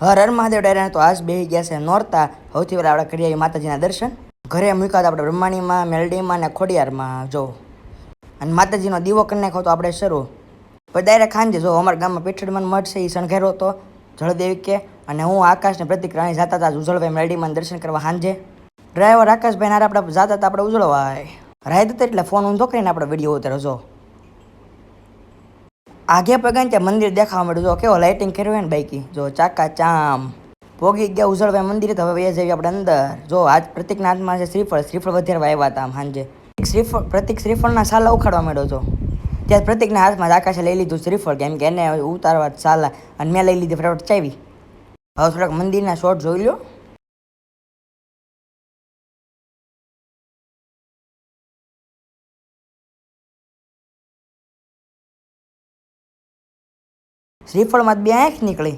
હર હર મહાદેવ ડાયરા તો આજ બેસી ગયા છે નોરતા. સૌથી પહેલાં આપણે કરીએ માતાજીના દર્શન. ઘરે મૂક્યા હતા આપણે બ્રહ્માણીમાં, મેલડીમાં ને ખોડિયારમાં. જો અને માતાજીનો દીવો કરી નાખ્યો તો આપણે શરૂ. પછી ડાયરેક્ટ ખાંજે જો અમારા ગામમાં પીઠડમાં મઠ છે એ શણગાર્યો હતો જળદેવી કે. અને હું આકાશ ને પ્રતિક રાણી જતા હતા ઉજળભાઈ મેલડીમાં દર્શન કરવા સાંજે. ડ્રાઈવર આકાશભાઈ નારે આપણે જતા હતા આપણે ઉજળવા રાહત હતા એટલે ફોન ઊંધો કરીને આપણે વિડીયો ઉતારો જો. આગે પગાને ત્યાં મંદિર દેખાવા મળ્યું જો કેવો લાઇટિંગ કર્યું હોય ને બાઈકી જો ચાકા ચામ. પોગી ગયા ઉજળભાઈ મંદિરે તો હવે એ જઈએ આપણે અંદર. જો આજ પ્રતિકના હાથમાં છે શ્રીફળ વધારવા આવ્યા હતા આમ સાંજે. પ્રતિક શ્રીફળના સાલા ઉખાડવા માંડ્યો છો. ત્યાં પ્રતિકના હાથમાં આકાશે લઈ લીધું શ્રીફળ કેમ કે એને ઉતારવા સાલા અને મેં લઈ લીધી ફટાફટ ચાવી. હવે થોડાક મંદિરના શોર્ટ જોઈ લો. શ્રીફળમાં બે આંખ નીકળી.